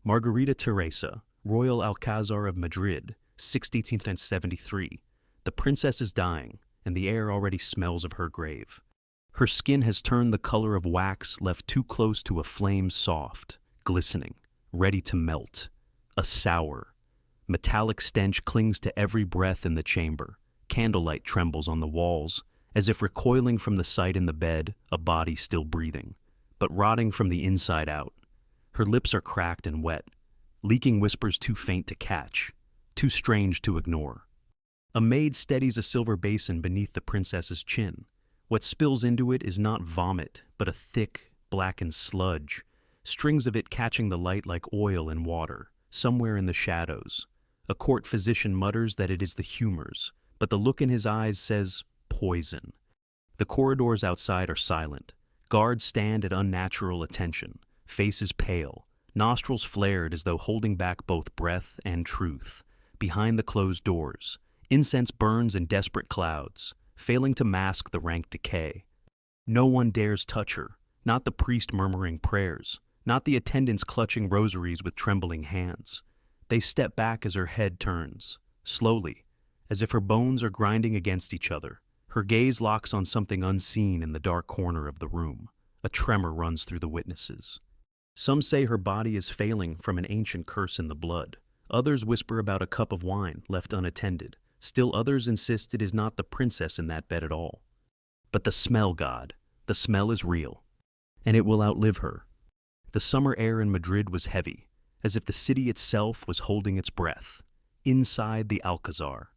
Margarita Theresa, Royal Alcázar of Madrid, 1673. The princess is dying, and the air already smells of her grave. Her skin has turned the color of wax left too close to a flame, soft, glistening, ready to melt. A sour, metallic stench clings to every breath in the chamber. Candlelight trembles on the walls, as if recoiling from the sight in the bed, a body still breathing, but rotting from the inside out. Her lips are cracked and wet, leaking whispers too faint to catch, too strange to ignore. A maid steadies a silver basin beneath the princess's chin. What spills into it is not vomit, but a thick, blackened sludge, strings of it catching the light like oil in water, somewhere in the shadows. A court physician mutters that it is the humors, but the look in his eyes says poison. The corridors outside are silent. Guards stand at unnatural attention, faces pale, nostrils flared as though holding back both breath and truth. Behind the closed doors, incense burns in desperate clouds, failing to mask the rank decay. No one dares touch her, not the priest murmuring prayers, not the attendants clutching rosaries with trembling hands. They step back as her head turns, slowly, as if her bones are grinding against each other. Her gaze locks on something unseen in the dark corner of the room. A tremor runs through the witnesses. Some say her body is failing from an ancient curse in the blood. Others whisper about a cup of wine left unattended. Still others insist it is not the princess in that bed at all. But the smell, God, the smell is real, and it will outlive her. The summer air in Madrid was heavy, as if the city itself was holding its breath. Inside the Alcázar,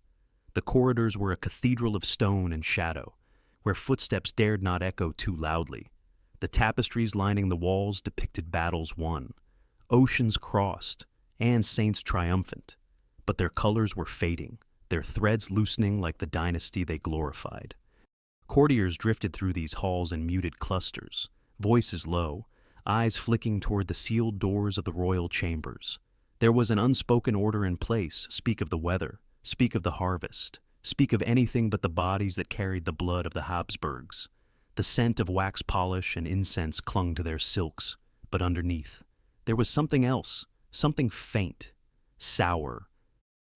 the corridors were a cathedral of stone and shadow, where footsteps dared not echo too loudly. The tapestries lining the walls depicted battles won, oceans crossed, and saints triumphant. But their colors were fading, their threads loosening like the dynasty they glorified. Courtiers drifted through these halls in muted clusters, voices low, eyes flicking toward the sealed doors of the royal chambers. There was an unspoken order in place. Speak of the weather, speak of the harvest, speak of anything but the bodies that carried the blood of the Habsburgs. The scent of wax polish and incense clung to their silks, but underneath, there was something else, something faint, sour.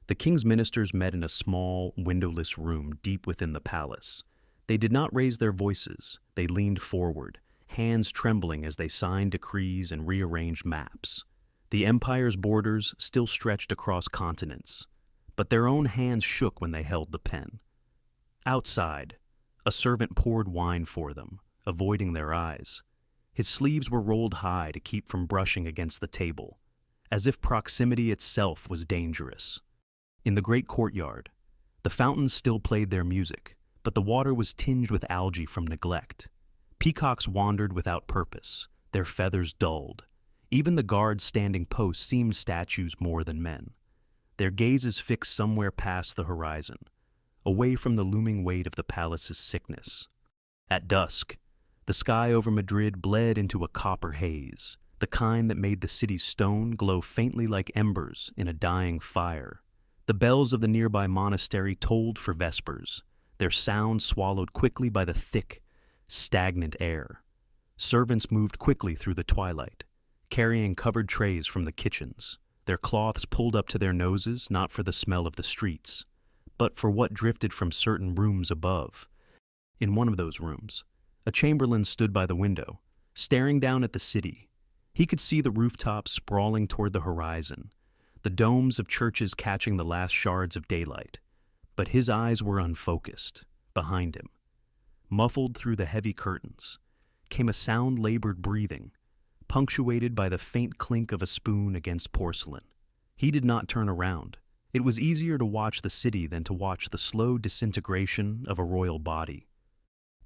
The king's ministers met in a small, windowless room deep within the palace. They did not raise their voices. They leaned forward, hands trembling as they signed decrees and rearranged maps. The empire's borders still stretched across continents, but their own hands shook when they held the pen. Outside, a servant poured wine for them, avoiding their eyes. His sleeves were rolled high to keep from brushing against the table, as if proximity itself was dangerous. In the great courtyard, the fountains still played their music, but the water was tinged with algae from neglect. Peacocks wandered without purpose, their feathers dulled. Even the guards standing post seemed statues more than men, their gazes fixed somewhere past the horizon, away from the looming weight of the palace's sickness. At dusk, the sky over Madrid bled into a copper haze, the kind that made the city's stone glow faintly like embers in a dying fire. The bells of the nearby monastery tolled for vespers, their sound swallowed quickly by the thick, stagnant air. Servants moved quickly through the twilight, carrying covered trays from the kitchens, their cloths pulled up to their noses not for the smell of the streets, but for what drifted from certain rooms above. In one of those rooms, a chamberlain stood by the window, staring down at the city. He could see the rooftops sprawling toward the horizon, the domes of churches catching the last shards of daylight. But his eyes were unfocused. Behind him, muffled through the heavy curtains, came a sound-labored breathing, punctuated by the faint clink of a spoon against porcelain. He did not turn around. It was easier to watch the city than to watch the slow disintegration of a royal body.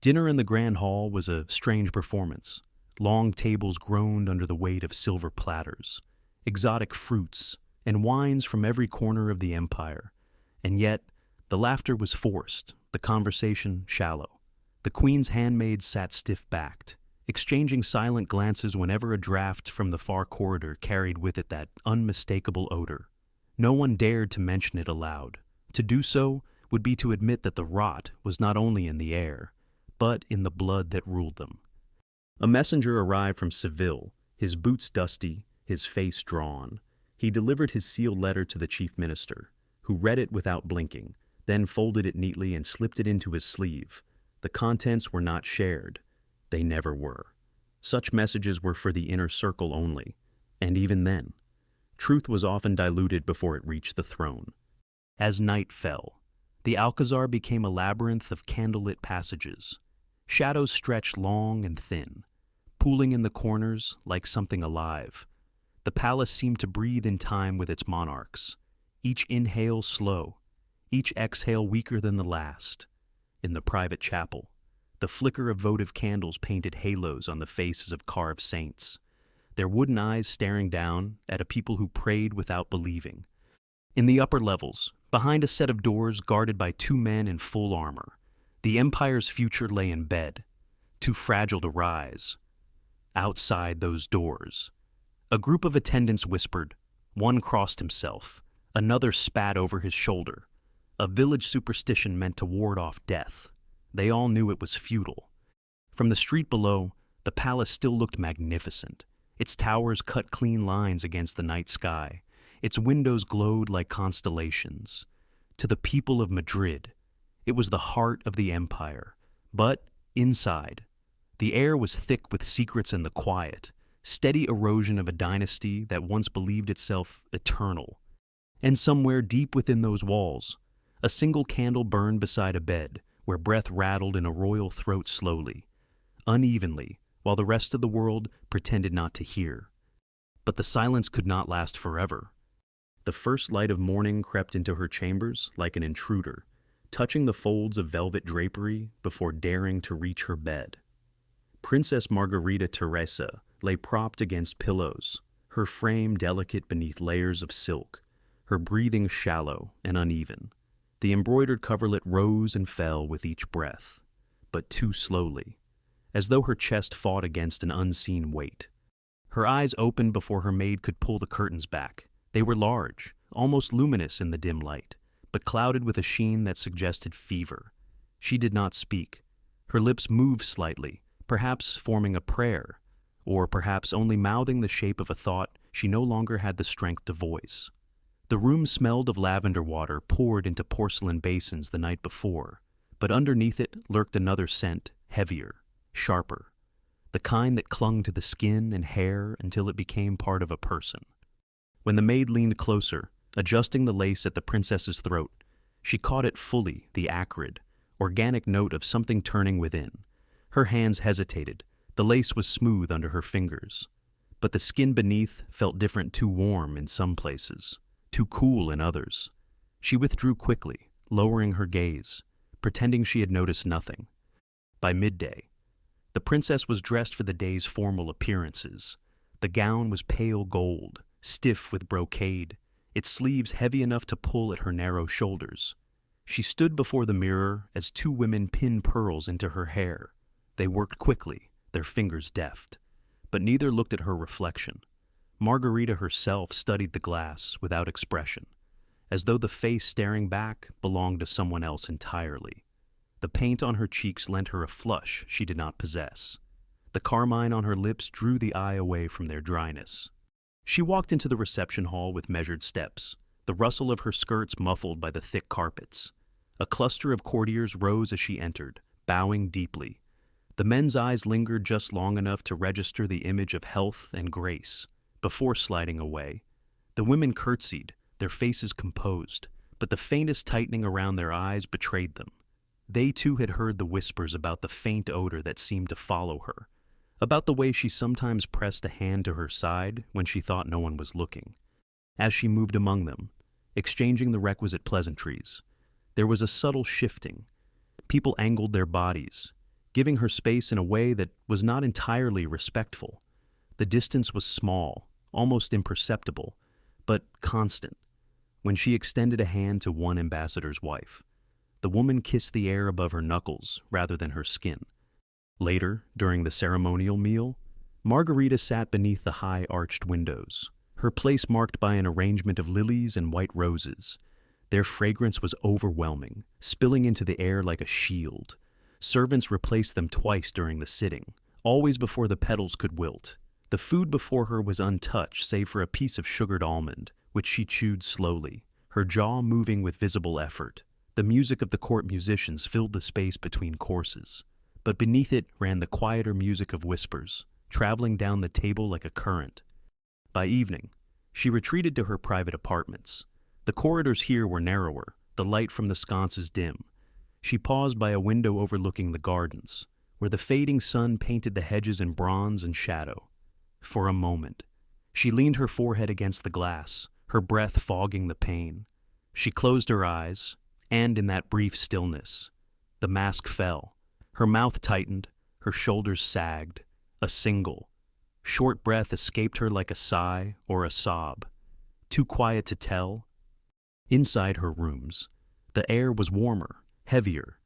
Dinner in the grand hall was a strange performance. Long tables groaned under the weight of silver platters, exotic fruits, and wines from every corner of the empire. And yet, the laughter was forced, the conversation shallow. The queen's handmaids sat stiff-backed, exchanging silent glances whenever a draught from the far corridor carried with it that unmistakable odor. No one dared to mention it aloud. To do so would be to admit that the rot was not only in the air, but in the blood that ruled them. A messenger arrived from Seville, his boots dusty, his face drawn. He delivered his sealed letter to the chief minister, who read it without blinking, then folded it neatly and slipped it into his sleeve. The contents were not shared. They never were. Such messages were for the inner circle only, and even then, truth was often diluted before it reached the throne. As night fell, the Alcázar became a labyrinth of candlelit passages. Shadows stretched long and thin, pooling in the corners like something alive. The palace seemed to breathe in time with its monarchs, each inhale slow, each exhale weaker than the last. In the private chapel, the flicker of votive candles painted halos on the faces of carved saints, their wooden eyes staring down at a people who prayed without believing. In the upper levels, behind a set of doors guarded by two men in full armor, the empire's future lay in bed, too fragile to rise. Outside those doors, a group of attendants whispered. One crossed himself, another spat over his shoulder. A village superstition meant to ward off death. They all knew it was futile. From the street below, the palace still looked magnificent. Its towers cut clean lines against the night sky. Its windows glowed like constellations. To the people of Madrid, it was the heart of the empire. But inside, the air was thick with secrets and the quiet, steady erosion of a dynasty that once believed itself eternal. And somewhere deep within those walls, a single candle burned beside a bed where breath rattled in a royal throat slowly, unevenly, while the rest of the world pretended not to hear. But the silence could not last forever. The first light of morning crept into her chambers like an intruder, touching the folds of velvet drapery before daring to reach her bed. Princess Margarita Theresa lay propped against pillows, her frame delicate beneath layers of silk, her breathing shallow and uneven. The embroidered coverlet rose and fell with each breath, but too slowly, as though her chest fought against an unseen weight. Her eyes opened before her maid could pull the curtains back. They were large, almost luminous in the dim light, but clouded with a sheen that suggested fever. She did not speak. Her lips moved slightly, perhaps forming a prayer, or perhaps only mouthing the shape of a thought she no longer had the strength to voice. The room smelled of lavender water poured into porcelain basins the night before, but underneath it lurked another scent, heavier, sharper, the kind that clung to the skin and hair until it became part of a person. When the maid leaned closer, adjusting the lace at the princess's throat, she caught it fully, the acrid, organic note of something turning within. Her hands hesitated. The lace was smooth under her fingers, but the skin beneath felt different, too warm in some places, too cool in others. She withdrew quickly, lowering her gaze, pretending she had noticed nothing. By midday, the princess was dressed for the day's formal appearances. The gown was pale gold, stiff with brocade, its sleeves heavy enough to pull at her narrow shoulders. She stood before the mirror as two women pinned pearls into her hair. They worked quickly, their fingers deft, but neither looked at her reflection. Margarita herself studied the glass without expression, as though the face staring back belonged to someone else entirely. The paint on her cheeks lent her a flush she did not possess. The carmine on her lips drew the eye away from their dryness. She walked into the reception hall with measured steps, the rustle of her skirts muffled by the thick carpets. A cluster of courtiers rose as she entered, bowing deeply. The men's eyes lingered just long enough to register the image of health and grace, before sliding away. The women curtsied, their faces composed, but the faintest tightening around their eyes betrayed them. They too had heard the whispers about the faint odor that seemed to follow her, about the way she sometimes pressed a hand to her side when she thought no one was looking. As she moved among them, exchanging the requisite pleasantries, there was a subtle shifting. People angled their bodies, giving her space in a way that was not entirely respectful. The distance was small, almost imperceptible, but constant. When she extended a hand to one ambassador's wife, the woman kissed the air above her knuckles rather than her skin. Later, during the ceremonial meal, Margarita sat beneath the high arched windows, her place marked by an arrangement of lilies and white roses. Their fragrance was overwhelming, spilling into the air like a shield. Servants replaced them twice during the sitting, always before the petals could wilt. The food before her was untouched save for a piece of sugared almond, which she chewed slowly, her jaw moving with visible effort. The music of the court musicians filled the space between courses, but beneath it ran the quieter music of whispers, traveling down the table like a current. By evening, she retreated to her private apartments. The corridors here were narrower, the light from the sconces dim. She paused by a window overlooking the gardens, where the fading sun painted the hedges in bronze and shadow. For a moment, she leaned her forehead against the glass, her breath fogging the pane. She closed her eyes, and in that brief stillness, the mask fell. Her mouth tightened, her shoulders sagged. A single, short breath escaped her like a sigh or a sob, too quiet to tell. Inside her rooms, the air was warmer, heavier.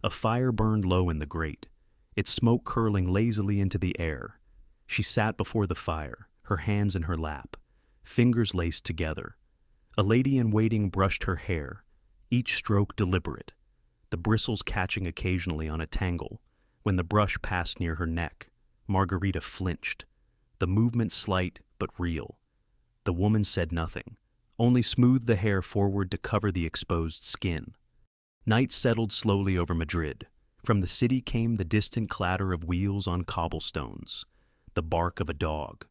A fire burned low in the grate, its smoke curling lazily into the air. She sat before the fire, her hands in her lap, fingers laced together. A lady-in-waiting brushed her hair, each stroke deliberate, the bristles catching occasionally on a tangle. When the brush passed near her neck, Margarita flinched, the movement slight but real. The woman said nothing, only smoothed the hair forward to cover the exposed skin. Night settled slowly over Madrid. From the city came the distant clatter of wheels on cobblestones, the bark of a dog,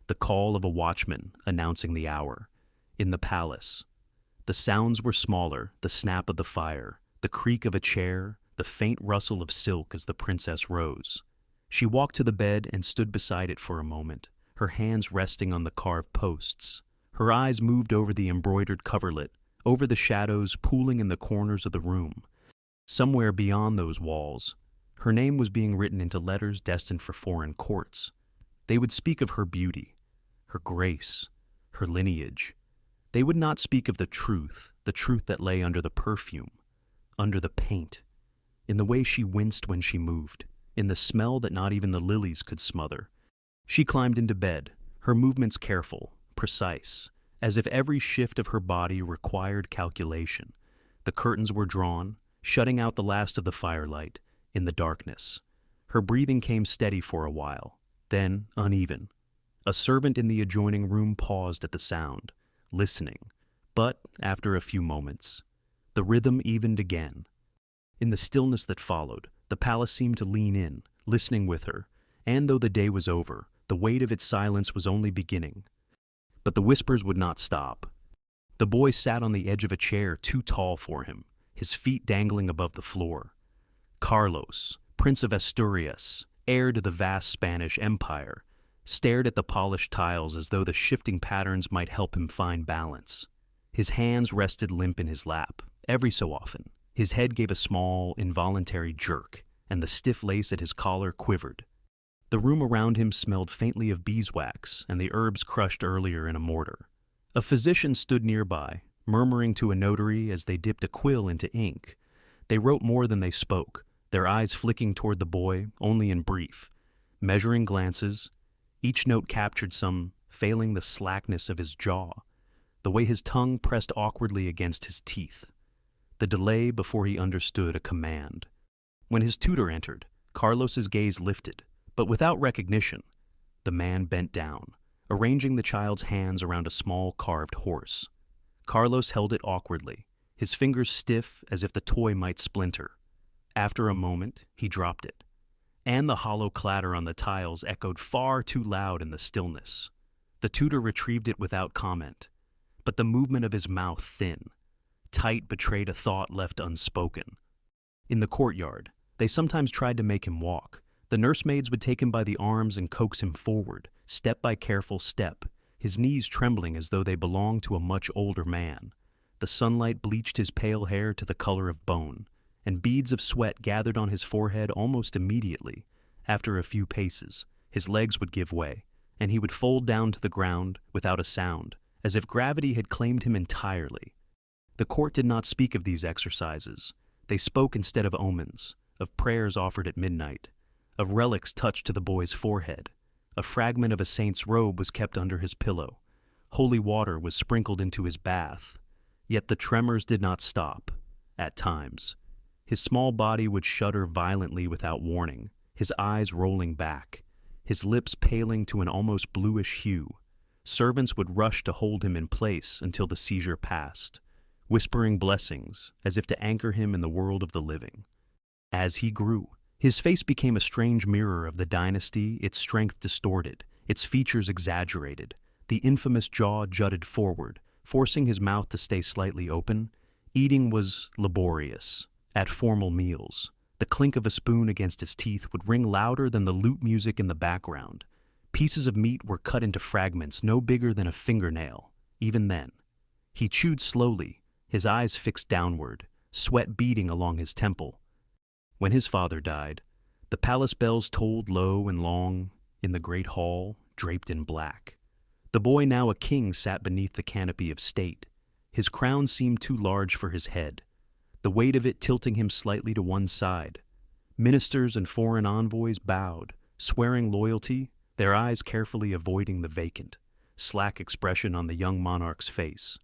the call of a watchman announcing the hour. In the palace, the sounds were smaller, the snap of the fire, the creak of a chair, the faint rustle of silk as the princess rose. She walked to the bed and stood beside it for a moment, her hands resting on the carved posts. Her eyes moved over the embroidered coverlet, over the shadows pooling in the corners of the room. Somewhere beyond those walls, her name was being written into letters destined for foreign courts. They would speak of her beauty, her grace, her lineage. They would not speak of the truth that lay under the perfume, under the paint, in the way she winced when she moved, in the smell that not even the lilies could smother. She climbed into bed, her movements careful, precise, as if every shift of her body required calculation. The curtains were drawn, shutting out the last of the firelight. In the darkness, her breathing came steady for a while, then uneven. A servant in the adjoining room paused at the sound, listening, but after a few moments, the rhythm evened again. In the stillness that followed, the palace seemed to lean in, listening with her, and though the day was over, the weight of its silence was only beginning. But the whispers would not stop. The boy sat on the edge of a chair too tall for him, his feet dangling above the floor. Carlos, Prince of Asturias, heir to the vast Spanish Empire, stared at the polished tiles as though the shifting patterns might help him find balance. His hands rested limp in his lap. Every so often, his head gave a small, involuntary jerk, and the stiff lace at his collar quivered. The room around him smelled faintly of beeswax and the herbs crushed earlier in a mortar. A physician stood nearby, murmuring to a notary as they dipped a quill into ink. They wrote more than they spoke, their eyes flicking toward the boy only in brief, measuring glances. Each note captured some, failing the slackness of his jaw, the way his tongue pressed awkwardly against his teeth, the delay before he understood a command. When his tutor entered, Carlos's gaze lifted, but without recognition. The man bent down, arranging the child's hands around a small carved horse. Carlos held it awkwardly, his fingers stiff as if the toy might splinter. After a moment, he dropped it, and the hollow clatter on the tiles echoed far too loud in the stillness. The tutor retrieved it without comment, but the movement of his mouth thin, tight, betrayed a thought left unspoken. In the courtyard, they sometimes tried to make him walk. The nursemaids would take him by the arms and coax him forward, step by careful step, his knees trembling as though they belonged to a much older man. The sunlight bleached his pale hair to the color of bone, and beads of sweat gathered on his forehead almost immediately. After a few paces, his legs would give way, and he would fold down to the ground without a sound, as if gravity had claimed him entirely. The court did not speak of these exercises. They spoke instead of omens, of prayers offered at midnight, of relics touched to the boy's forehead. A fragment of a saint's robe was kept under his pillow. Holy water was sprinkled into his bath. Yet the tremors did not stop. At times, his small body would shudder violently without warning, his eyes rolling back, his lips paling to an almost bluish hue. Servants would rush to hold him in place until the seizure passed, whispering blessings as if to anchor him in the world of the living. As he grew, his face became a strange mirror of the dynasty, its strength distorted, its features exaggerated. The infamous jaw jutted forward, forcing his mouth to stay slightly open. Eating was laborious. At formal meals, the clink of a spoon against his teeth would ring louder than the lute music in the background. Pieces of meat were cut into fragments no bigger than a fingernail. Even then, he chewed slowly, his eyes fixed downward, sweat beading along his temple. When his father died, the palace bells tolled low and long in the great hall, draped in black. The boy, now a king, sat beneath the canopy of state. His crown seemed too large for his head, the weight of it tilting him slightly to one side. Ministers and foreign envoys bowed, swearing loyalty, their eyes carefully avoiding the vacant, slack expression on the young monarch's face.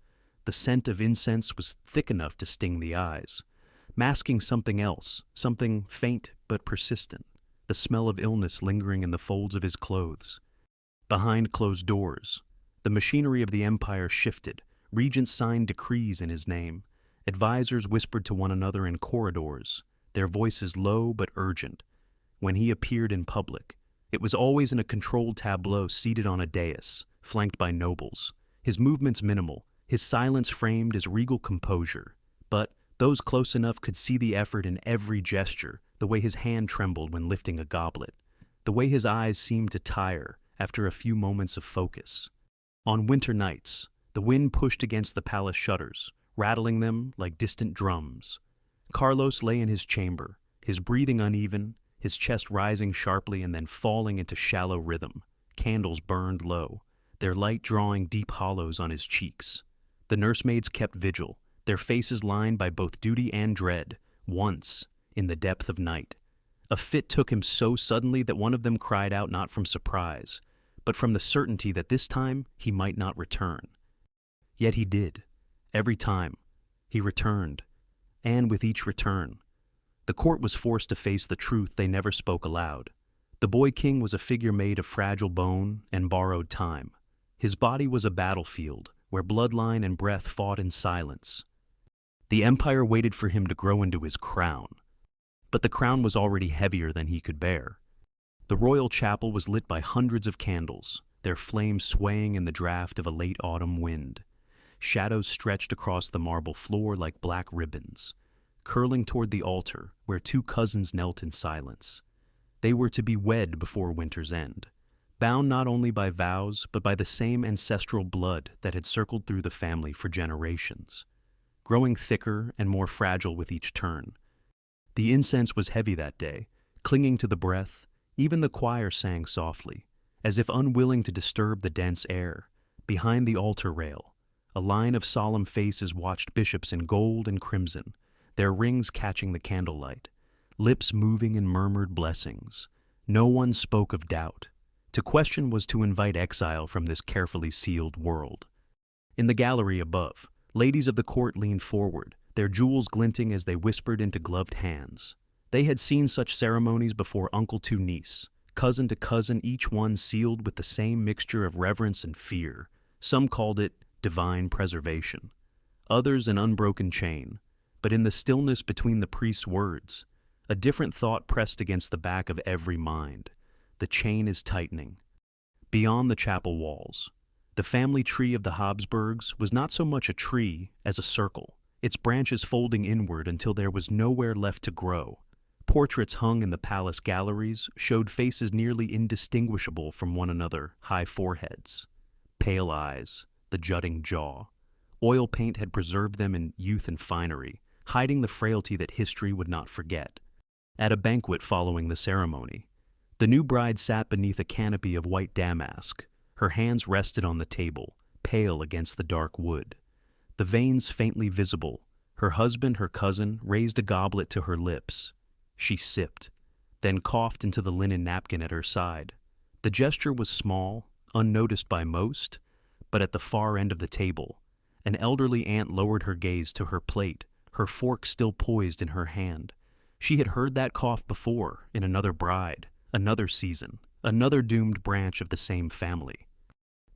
The scent of incense was thick enough to sting the eyes, masking something else, something faint but persistent, the smell of illness lingering in the folds of his clothes. Behind closed doors, the machinery of the empire shifted. Regents signed decrees in his name. Advisors whispered to one another in corridors, their voices low but urgent. When he appeared in public, it was always in a controlled tableau seated on a dais, flanked by nobles. His movements minimal, his silence framed as regal composure. But those close enough could see the effort in every gesture, the way his hand trembled when lifting a goblet, the way his eyes seemed to tire after a few moments of focus. On winter nights, the wind pushed against the palace shutters, rattling them like distant drums. Carlos lay in his chamber, his breathing uneven, his chest rising sharply and then falling into shallow rhythm. Candles burned low, their light drawing deep hollows on his cheeks. The nursemaids kept vigil, their faces lined by both duty and dread. Once, in the depth of night, a fit took him so suddenly that one of them cried out not from surprise, but from the certainty that this time he might not return. Yet he did. Every time, he returned, and with each return, the court was forced to face the truth they never spoke aloud. The boy king was a figure made of fragile bone and borrowed time. His body was a battlefield where bloodline and breath fought in silence. The empire waited for him to grow into his crown, but the crown was already heavier than he could bear. The royal chapel was lit by hundreds of candles, their flames swaying in the draft of a late autumn wind. Shadows stretched across the marble floor like black ribbons, curling toward the altar where two cousins knelt in silence. They were to be wed before winter's end, bound not only by vows but by the same ancestral blood that had circled through the family for generations, growing thicker and more fragile with each turn. The incense was heavy that day, clinging to the breath. Even the choir sang softly, as if unwilling to disturb the dense air. Behind the altar rail, a line of solemn faces watched bishops in gold and crimson, their rings catching the candlelight, lips moving in murmured blessings. No one spoke of doubt. To question was to invite exile from this carefully sealed world. In the gallery above, ladies of the court leaned forward, their jewels glinting as they whispered into gloved hands. They had seen such ceremonies before, uncle to niece, cousin to cousin, each one sealed with the same mixture of reverence and fear. Some called it divine preservation, others an unbroken chain. But in the stillness between the priest's words, a different thought pressed against the back of every mind. The chain is tightening. Beyond the chapel walls, the family tree of the Habsburgs was not so much a tree as a circle, its branches folding inward until there was nowhere left to grow. Portraits hung in the palace galleries showed faces nearly indistinguishable from one another, high foreheads, pale eyes, the jutting jaw. Oil paint had preserved them in youth and finery, hiding the frailty that history would not forget. At a banquet following the ceremony, the new bride sat beneath a canopy of white damask. Her hands rested on the table, pale against the dark wood, the veins faintly visible. Her husband, her cousin, raised a goblet to her lips. She sipped, then coughed into the linen napkin at her side. The gesture was small, unnoticed by most, but at the far end of the table, an elderly aunt lowered her gaze to her plate, her fork still poised in her hand. She had heard that cough before, in another bride, another season, another doomed branch of the same family.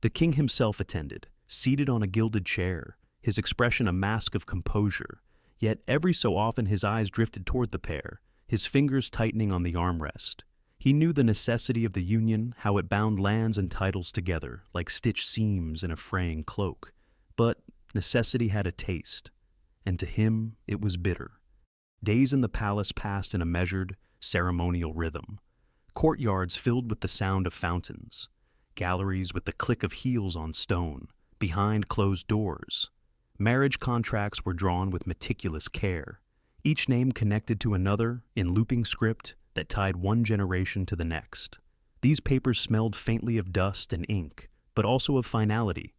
The king himself attended, seated on a gilded chair, his expression a mask of composure, yet every so often his eyes drifted toward the pair, his fingers tightening on the armrest. He knew the necessity of the union, how it bound lands and titles together, like stitched seams in a fraying cloak. But necessity had a taste, and to him it was bitter. Days in the palace passed in a measured, ceremonial rhythm. Courtyards filled with the sound of fountains, galleries with the click of heels on stone, behind closed doors. Marriage contracts were drawn with meticulous care, each name connected to another in looping script that tied one generation to the next. These papers smelled faintly of dust and ink, but also of finality,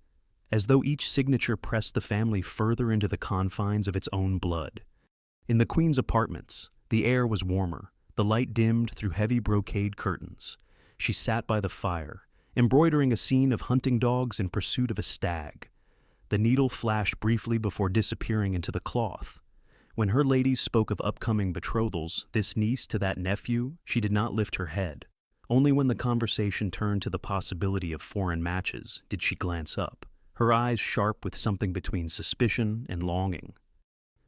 as though each signature pressed the family further into the confines of its own blood. In the queen's apartments, the air was warmer, the light dimmed through heavy brocade curtains. She sat by the fire, embroidering a scene of hunting dogs in pursuit of a stag. The needle flashed briefly before disappearing into the cloth. When her ladies spoke of upcoming betrothals, this niece to that nephew, she did not lift her head. Only when the conversation turned to the possibility of foreign matches did she glance up, her eyes sharp with something between suspicion and longing.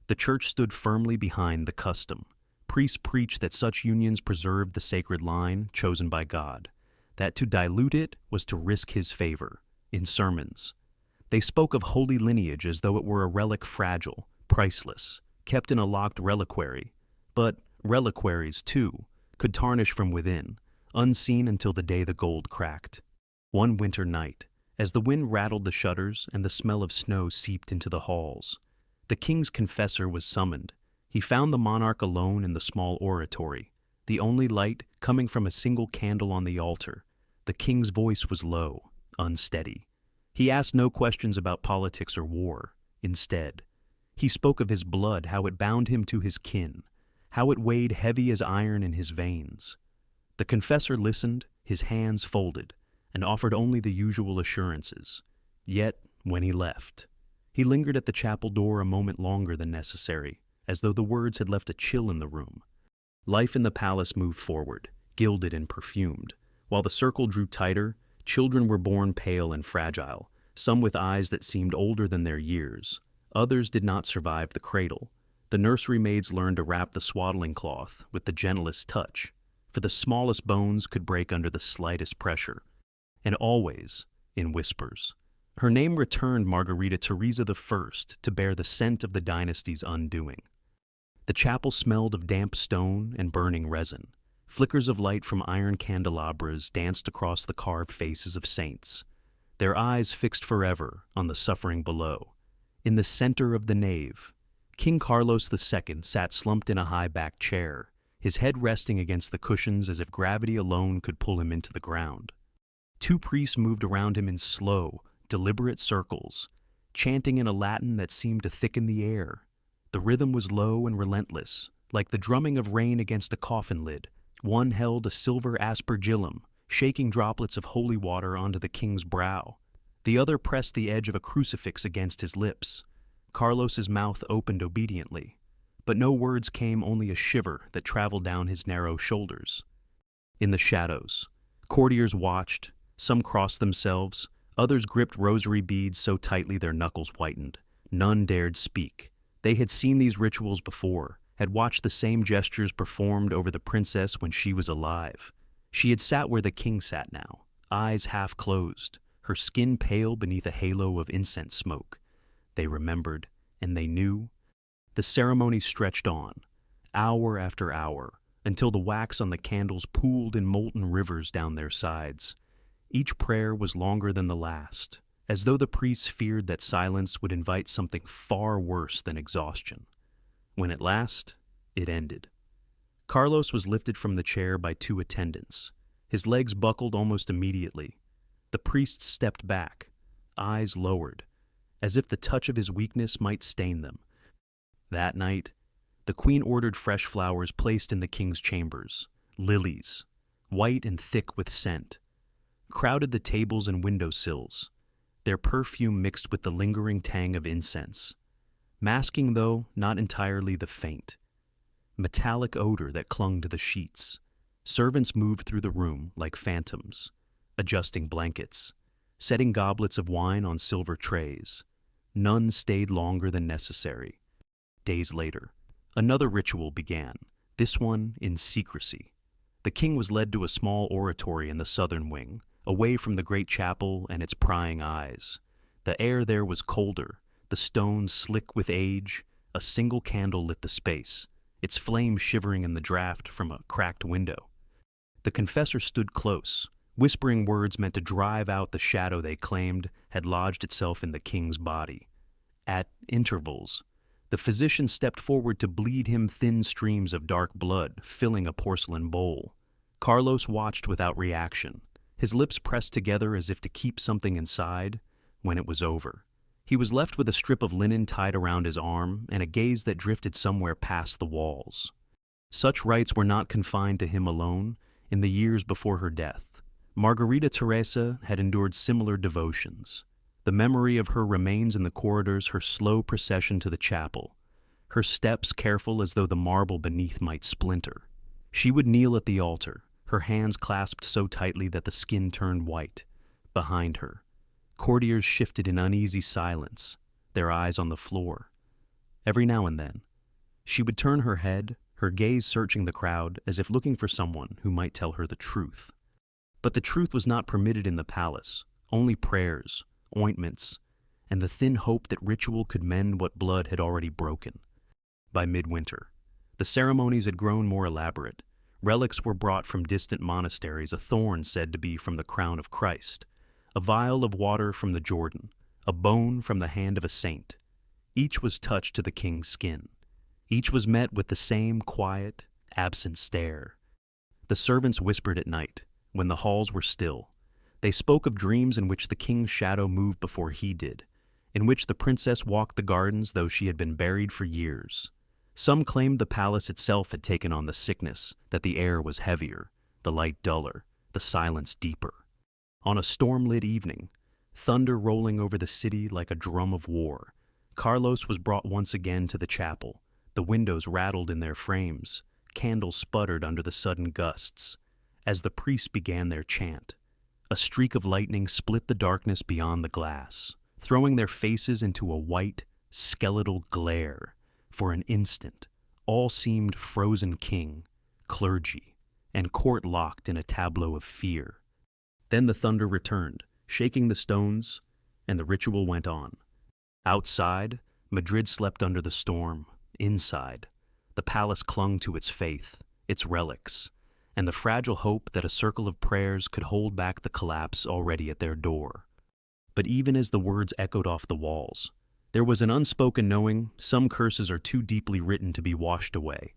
The church stood firmly behind the custom. Priests preached that such unions preserved the sacred line chosen by God, that to dilute it was to risk his favor, in sermons. They spoke of holy lineage as though it were a relic fragile, priceless, kept in a locked reliquary. But reliquaries, too, could tarnish from within, unseen until the day the gold cracked. One winter night, as the wind rattled the shutters and the smell of snow seeped into the halls, the king's confessor was summoned. He found the monarch alone in the small oratory, the only light coming from a single candle on the altar. The king's voice was low, unsteady. He asked no questions about politics or war. Instead, he spoke of his blood, how it bound him to his kin, how it weighed heavy as iron in his veins. The confessor listened, his hands folded, and offered only the usual assurances. Yet, when he left, he lingered at the chapel door a moment longer than necessary, as though the words had left a chill in the room. Life in the palace moved forward, gilded and perfumed. While the circle drew tighter, children were born pale and fragile, some with eyes that seemed older than their years. Others did not survive the cradle. The nursery maids learned to wrap the swaddling cloth with the gentlest touch, for the smallest bones could break under the slightest pressure, and always in whispers. Her name returned Margarita Theresa I to bear the scent of the dynasty's undoing. The chapel smelled of damp stone and burning resin. Flickers of light from iron candelabras danced across the carved faces of saints, their eyes fixed forever on the suffering below. In the center of the nave, King Carlos II sat slumped in a high-backed chair, his head resting against the cushions as if gravity alone could pull him into the ground. Two priests moved around him in slow, deliberate circles, chanting in a Latin that seemed to thicken the air. The rhythm was low and relentless, like the drumming of rain against a coffin lid. One held a silver aspergillum, shaking droplets of holy water onto the king's brow. The other pressed the edge of a crucifix against his lips. Carlos's mouth opened obediently, but no words came, only a shiver that traveled down his narrow shoulders. In the shadows, courtiers watched. Some crossed themselves, others gripped rosary beads so tightly their knuckles whitened. None dared speak. They had seen these rituals before, had watched the same gestures performed over the princess when she was alive. She had sat where the king sat now, eyes half closed, her skin pale beneath a halo of incense smoke. They remembered, and they knew. The ceremony stretched on, hour after hour, until the wax on the candles pooled in molten rivers down their sides. Each prayer was longer than the last, as though the priests feared that silence would invite something far worse than exhaustion. When at last, it ended. Carlos was lifted from the chair by two attendants. His legs buckled almost immediately. The priest stepped back, eyes lowered, as if the touch of his weakness might stain them. That night, the queen ordered fresh flowers placed in the king's chambers, lilies, white and thick with scent, crowded the tables and windowsills, their perfume mixed with the lingering tang of incense, masking, though not entirely, the faint, metallic odor that clung to the sheets. Servants moved through the room like phantoms, adjusting blankets, setting goblets of wine on silver trays. None stayed longer than necessary. Days later, another ritual began, this one in secrecy. The king was led to a small oratory in the southern wing, away from the great chapel and its prying eyes. The air there was colder, the stones slick with age. A single candle lit the space, its flame shivering in the draught from a cracked window. The confessor stood close, whispering words meant to drive out the shadow they claimed had lodged itself in the king's body. At intervals, the physician stepped forward to bleed him thin streams of dark blood, filling a porcelain bowl. Carlos watched without reaction, his lips pressed together as if to keep something inside. When it was over, he was left with a strip of linen tied around his arm and a gaze that drifted somewhere past the walls. Such rites were not confined to him alone. In the years before her death, Margarita Theresa had endured similar devotions. The memory of her remains in the corridors, her slow procession to the chapel, her steps careful as though the marble beneath might splinter. She would kneel at the altar, her hands clasped so tightly that the skin turned white. Behind her, courtiers shifted in uneasy silence, their eyes on the floor. Every now and then, she would turn her head, her gaze searching the crowd as if looking for someone who might tell her the truth. But the truth was not permitted in the palace, only prayers, ointments, and the thin hope that ritual could mend what blood had already broken. By midwinter, the ceremonies had grown more elaborate. Relics were brought from distant monasteries, a thorn said to be from the crown of Christ, a vial of water from the Jordan, a bone from the hand of a saint. Each was touched to the king's skin. Each was met with the same quiet, absent stare. The servants whispered at night, when the halls were still. They spoke of dreams in which the king's shadow moved before he did, in which the princess walked the gardens though she had been buried for years. Some claimed the palace itself had taken on the sickness, that the air was heavier, the light duller, the silence deeper. On a storm-lit evening, thunder rolling over the city like a drum of war, Carlos was brought once again to the chapel. The windows rattled in their frames, candles sputtered under the sudden gusts. As the priests began their chant, a streak of lightning split the darkness beyond the glass, throwing their faces into a white, skeletal glare. For an instant, all seemed frozen king, clergy, and court locked in a tableau of fear. Then the thunder returned, shaking the stones, and the ritual went on. Outside, Madrid slept under the storm. Inside, the palace clung to its faith, its relics, and the fragile hope that a circle of prayers could hold back the collapse already at their door. But even as the words echoed off the walls, there was an unspoken knowing some curses are too deeply written to be washed away.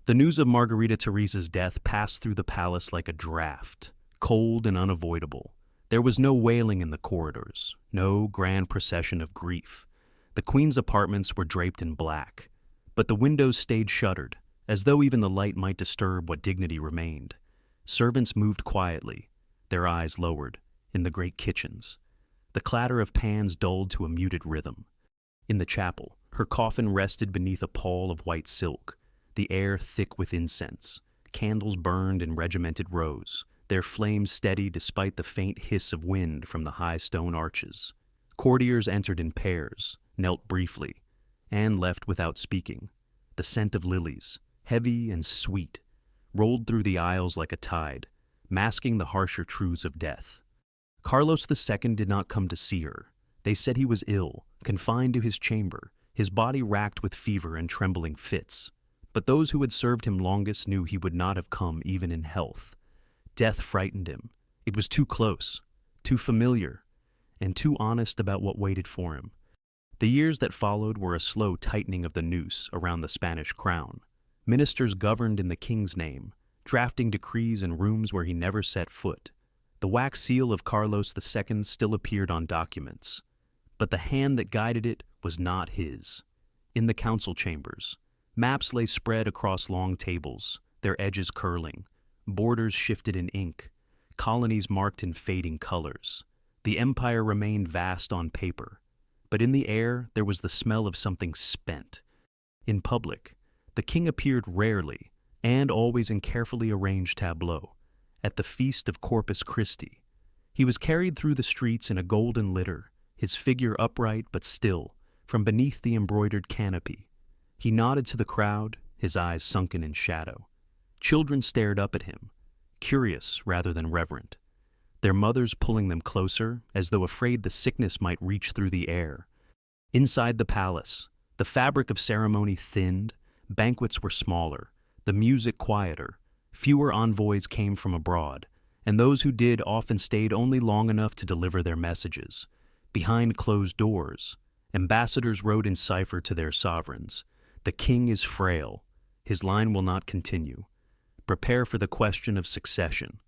The news of Margarita Theresa's death passed through the palace like a draft, cold and unavoidable. There was no wailing in the corridors, no grand procession of grief. The queen's apartments were draped in black, but the windows stayed shuttered, as though even the light might disturb what dignity remained. Servants moved quietly, their eyes lowered, in the great kitchens. The clatter of pans dulled to a muted rhythm. In the chapel, her coffin rested beneath a pall of white silk, the air thick with incense. Candles burned in regimented rows, their flames steady despite the faint hiss of wind from the high stone arches. Courtiers entered in pairs, knelt briefly, and left without speaking. The scent of lilies, heavy and sweet, rolled through the aisles like a tide, masking the harsher truths of death. Carlos II did not come to see her. They said he was ill, confined to his chamber, his body racked with fever and trembling fits. But those who had served him longest knew he would not have come even in health. Death frightened him. It was too close, too familiar, and too honest about what waited for him. The years that followed were a slow tightening of the noose around the Spanish crown. Ministers governed in the king's name, drafting decrees in rooms where he never set foot. The wax seal of Carlos II still appeared on documents, but the hand that guided it was not his. In the council chambers, maps lay spread across long tables, their edges curling, borders shifted in ink, colonies marked in fading colors. The empire remained vast on paper, but in the air there was the smell of something spent. In public, the king appeared rarely, and always in carefully arranged tableaux. At the feast of Corpus Christi, he was carried through the streets in a golden litter, his figure upright but still, from beneath the embroidered canopy. He nodded to the crowd, his eyes sunken in shadow. Children stared up at him, curious rather than reverent, their mothers pulling them closer, as though afraid the sickness might reach through the air. Inside the palace, the fabric of ceremony thinned, banquets were smaller, the music quieter, fewer envoys came from abroad, and those who did often stayed only long enough to deliver their messages. Behind closed doors, ambassadors wrote in cipher to their sovereigns, "The king is frail. His line will not continue. Prepare for the question of succession."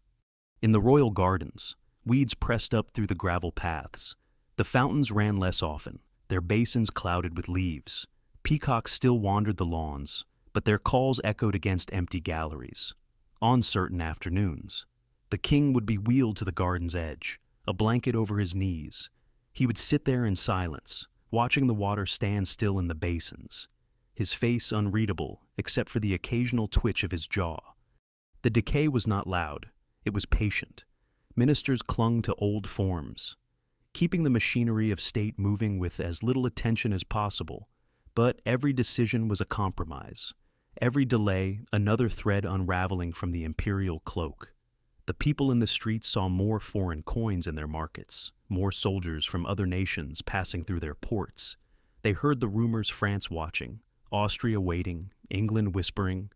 In the royal gardens, weeds pressed up through the gravel paths. The fountains ran less often, their basins clouded with leaves. Peacocks still wandered the lawns, but their calls echoed against empty galleries. On certain afternoons, the king would be wheeled to the garden's edge, a blanket over his knees. He would sit there in silence, watching the water stand still in the basins, his face unreadable except for the occasional twitch of his jaw. The decay was not loud. It was patient. Ministers clung to old forms, keeping the machinery of state moving with as little attention as possible. But every decision was a compromise. Every delay, another thread unraveling from the imperial cloak. The people in the streets saw more foreign coins in their markets, more soldiers from other nations passing through their ports. They heard the rumors: France watching, Austria waiting, England whispering.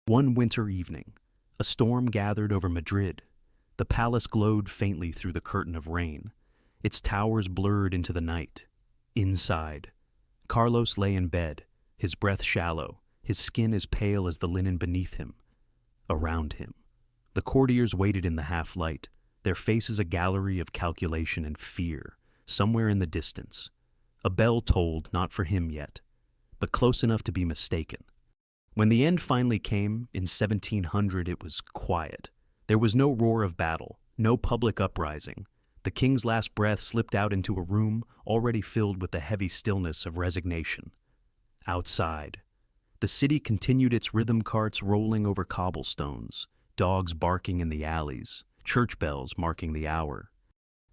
One winter evening, a storm gathered over Madrid. The palace glowed faintly through the curtain of rain. Its towers blurred into the night. Inside, Carlos lay in bed, his breath shallow, his skin as pale as the linen beneath him. Around him, the courtiers waited in the half-light, their faces a gallery of calculation and fear. Somewhere in the distance, a bell tolled, not for him yet, but close enough to be mistaken. When the end finally came, in 1700, it was quiet. There was no roar of battle, no public uprising. The king's last breath slipped out into a room already filled with the heavy stillness of resignation. Outside, the city continued its rhythm carts rolling over cobblestones, dogs barking in the alleys, church bells marking the hour.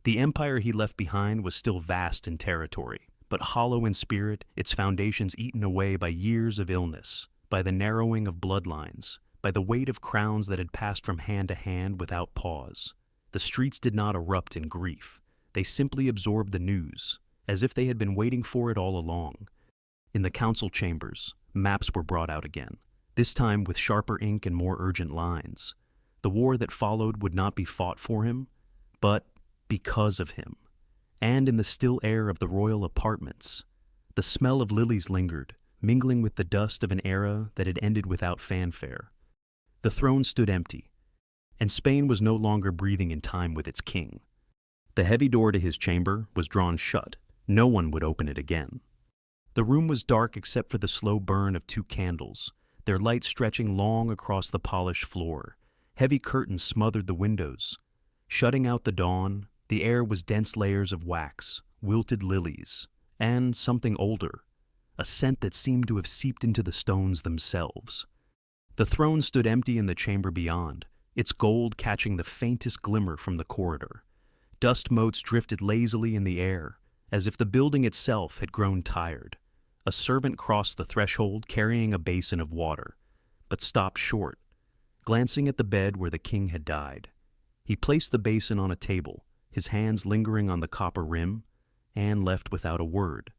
The empire he left behind was still vast in territory, but hollow in spirit, its foundations eaten away by years of illness, by the narrowing of bloodlines, by the weight of crowns that had passed from hand to hand without pause. The streets did not erupt in grief. They simply absorbed the news, as if they had been waiting for it all along. In the council chambers, maps were brought out again, this time with sharper ink and more urgent lines. The war that followed would not be fought for him, but because of him. And in the still air of the royal apartments, the smell of lilies lingered, mingling with the dust of an era that had ended without fanfare. The throne stood empty, and Spain was no longer breathing in time with its king. The heavy door to his chamber was drawn shut. No one would open it again. The room was dark except for the slow burn of 2 candles, their light stretching long across the polished floor. Heavy curtains smothered the windows. Shutting out the dawn, the air was dense layers of wax, wilted lilies, and something older, a scent that seemed to have seeped into the stones themselves. The throne stood empty in the chamber beyond, its gold catching the faintest glimmer from the corridor. Dust motes drifted lazily in the air, as if the building itself had grown tired. A servant crossed the threshold carrying a basin of water, but stopped short, glancing at the bed where the king had died. He placed the basin on a table, his hands lingering on the copper rim, and left without a word.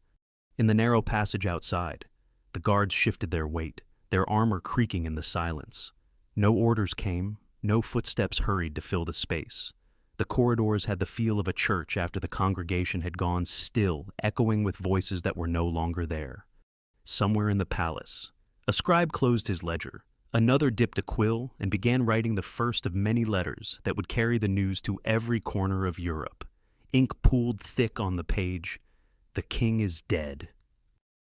In the narrow passage outside, the guards shifted their weight, their armor creaking in the silence. No orders came, no footsteps hurried to fill the space. The corridors had the feel of a church after the congregation had gone still, echoing with voices that were no longer there. Somewhere in the palace, a scribe closed his ledger. Another dipped a quill and began writing the first of many letters that would carry the news to every corner of Europe. Ink pooled thick on the page. The king is dead.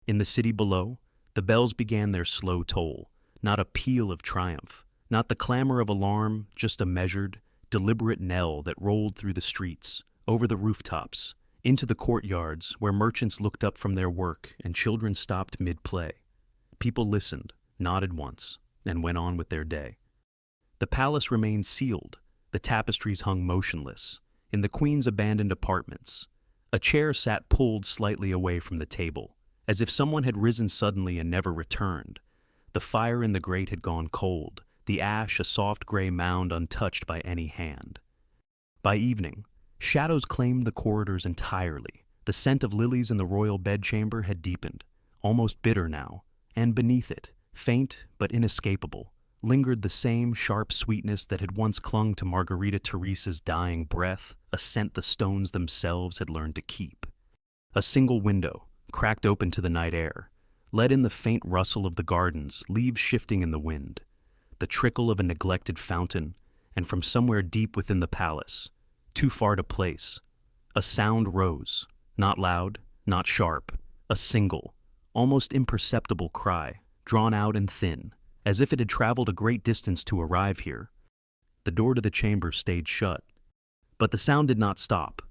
In the city below, the bells began their slow toll, not a peal of triumph, not the clamor of alarm, just a measured, deliberate knell that rolled through the streets, over the rooftops, into the courtyards where merchants looked up from their work and children stopped mid-play. People listened, nodded once, and went on with their day. The palace remained sealed, the tapestries hung motionless. In the queen's abandoned apartments, a chair sat pulled slightly away from the table, as if someone had risen suddenly and never returned. The fire in the grate had gone cold, the ash a soft gray mound untouched by any hand. By evening, shadows claimed the corridors entirely. The scent of lilies in the royal bedchamber had deepened, almost bitter now, and beneath it, faint but inescapable, lingered the same sharp sweetness that had once clung to Margarita Theresa's dying breath, a scent the stones themselves had learned to keep. A single window, cracked open to the night air, let in the faint rustle of the gardens, leaves shifting in the wind, the trickle of a neglected fountain, and from somewhere deep within the palace, too far to place, a sound rose, not loud, not sharp, a single, almost imperceptible cry, drawn out and thin, as if it had traveled a great distance to arrive here. The door to the chamber stayed shut, but the sound did not stop.